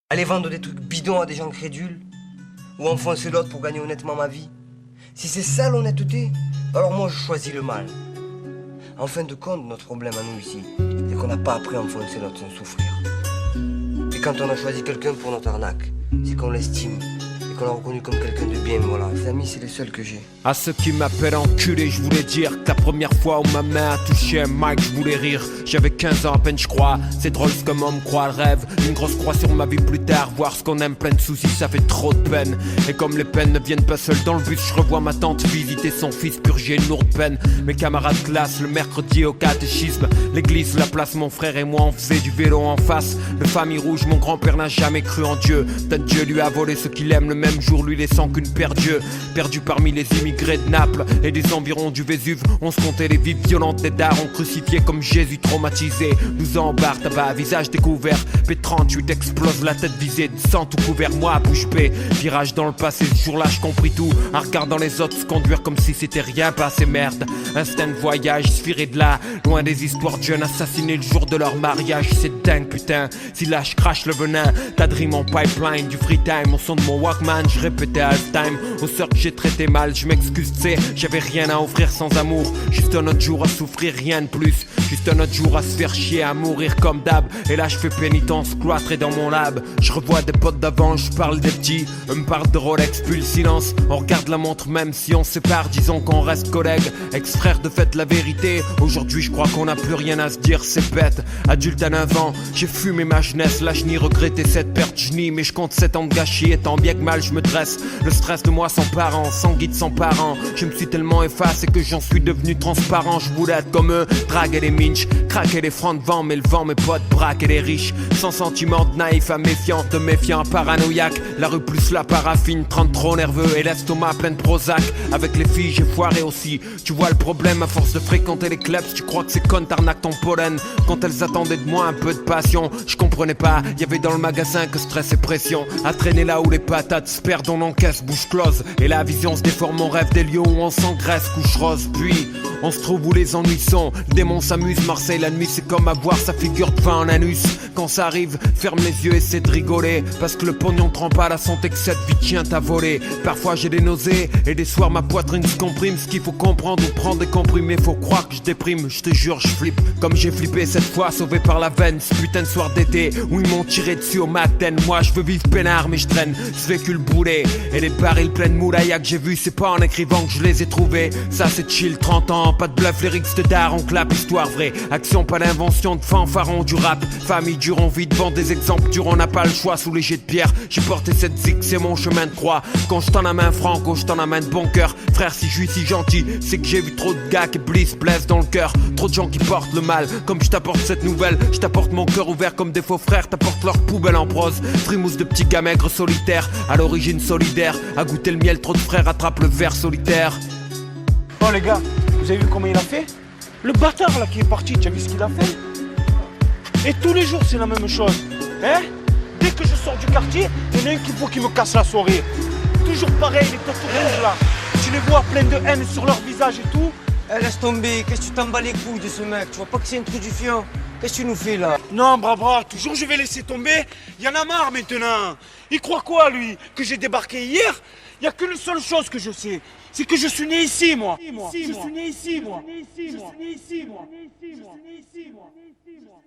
Aller vendre des trucs bidons à des gens crédules? Ou enfoncer l'autre pour gagner honnêtement ma vie? Si c'est ça l'honnêteté, alors moi je choisis le mal. En fin de compte, notre problème à nous ici, c'est qu'on n'a pas appris à enfoncer l'autre sans souffrir. Et quand on a choisi quelqu'un pour notre arnaque, c'est qu'on l'estime et qu'on l'a reconnu comme quelqu'un de bien, voilà. Les amis, c'est les seuls que j'ai. À ceux qui m'appellent enculé, je voulais dire que la première fois où ma main a touché un mic, je voulais rire. J'avais 15 ans à peine, je crois. C'est drôle ce comme on me croit le rêve. Une grosse croix sur ma vie plus tard. Voir ce qu'on aime, plein de soucis, ça fait trop de peine. Et comme les peines ne viennent pas seules dans le bus, je revois ma tante visiter son fils, purger une lourde peine. Mes camarades classe, le mercredi au catéchisme. L'église, la place, mon frère et moi, on faisait du vélo en face. Le famille rouge, mon grand-père n'a jamais cru en Dieu. Peut-être Dieu lui a volé ce qu'il aime le même jour, lui laissant qu'une paire d'yeux. Perdu parmi les immigrés de Naples et des environs du Vésuve, on se comptait les vies violentes des darons crucifiés comme Jésus traumatisé. 12 ans en barre, tabac, visage découvert. P38 explose la tête visée, de sang tout couvert, moi bouche bée. Virage dans le passé, ce jour-là je compris tout. En regardant les autres se conduire comme si c'était rien passé, merde. Instinct de voyage, sphiré de là, loin des histoires de jeunes assassinés le jour de leur mariage. C'est dingue putain, si là je crache le venin, t'as dream en pipeline, du free time, au son de mon Walkman, je répétais halftime. Au sort que j'ai traité mal, je m'excuse, tu sais, j'avais rien à offrir sans amour. Juste un autre jour à souffrir, rien de plus. Juste un autre jour à se faire chier, à mourir comme d'hab. Et là je fais pénitence, cloîtré dans mon lab. Je revois des potes d'avant, je parle des petits. Eux me parlent de Rolex, puis le silence. On regarde la montre même si on se sépare, disons qu'on reste collègues. Ex-frère de fait la vérité. Aujourd'hui je crois qu'on n'a plus rien à se dire, c'est bête. Adulte à 9 ans, j'ai fumé ma jeunesse. Là je n'y regrettais cette perte, je nie. Mais je compte 7 ans de gâchis et tant bien que mal je me dresse. Le stress de moi sans parents, sans guide, sans parents. Je me suis tellement effacé que j'en suis devenu transparent. Je voulais être comme eux, draguer les minches, craquer les francs de vent, mais le vent mes potes braquer les riches. Sans sentiment de naïf à méfiant, de méfiant à paranoïaque. La rue plus la paraffine, 30 trop nerveux et l'estomac plein de Prozac. Avec les filles j'ai foiré aussi. Tu vois le problème à force de fréquenter les clubs, tu crois que c'est con t'arnaques ton pollen. Quand elles attendaient de moi un peu de passion, je comprenais pas, y'avait dans le magasin que stress et pression. À traîner là où les patates se perdent, on encaisse bouche close. Et la vision se déforme, on rêve des lieux où on s'engraisse, couche rose. Puis on se trouve où les ennuis sont. Le démon s'amuse, Marseille la nuit c'est comme avoir sa figure de vin en anus. Quand ça arrive, ferme les yeux, essaie de rigoler. Parce que le pognon te rend pas la santé que cette vie tient à voler. Parfois j'ai des nausées et des soirs ma poitrine se comprime. Ce qu'il faut comprendre ou prendre des comprimés, faut croire que je déprime. Je te jure je flippe comme j'ai flippé cette fois, sauvé par la veine. Ce putain de soir d'été où ils m'ont tiré dessus au matin. Moi je veux vivre peinard mais je traîne ce véhicule brûlé. Et les barils pleins de moulaïa que j'ai vu, c'est pas en écrivant que je les ai trouvés. Ça c'est chill, 30 ans, pas de bluff, lyrics de dar, on clap, histoire vraie. Action, pas d'invention de fanfaron du rap. Famille dure, on vit devant des exemples durs, on n'a pas le choix sous les jets de pierre. J'ai porté cette zig, c'est mon chemin de croix. Quand je t'en amène franc, quand je t'en amène bon cœur. Frère, si je suis si gentil, c'est que j'ai vu trop de gars qui blessent dans le cœur. Trop de gens qui portent le mal, comme je t'apporte cette nouvelle. Je t'apporte mon cœur ouvert comme des faux frères, t'apporte leur poubelle en prose. Frimousse de petits gars maigres solitaires, à l'origine solidaire. À goûter le miel, trop de frères attrapent le verre solitaire. Oh les gars, vous avez vu comment il a fait? Le bâtard là qui est parti, tu as vu ce qu'il a fait? Et tous les jours c'est la même chose, hein? Dès que je sors du quartier, il y en a un qui me casse la soirée. Toujours pareil, les têtes rouges là. Tu les vois pleins de haine sur leur visage et tout. Eh, laisse tomber, qu'est-ce que tu t'en bats les couilles de ce mec? Tu vois pas que c'est un truc du fiant? Qu'est-ce que tu nous fais là? Non, brava, toujours je vais laisser tomber. Il y en a marre maintenant. Il croit quoi lui? Que j'ai débarqué hier? Il n'y a qu'une seule chose que je sais, c'est que je suis né ici moi. Je suis né ici moi. Je suis né ici moi. Je suis né ici moi. Je suis né ici moi.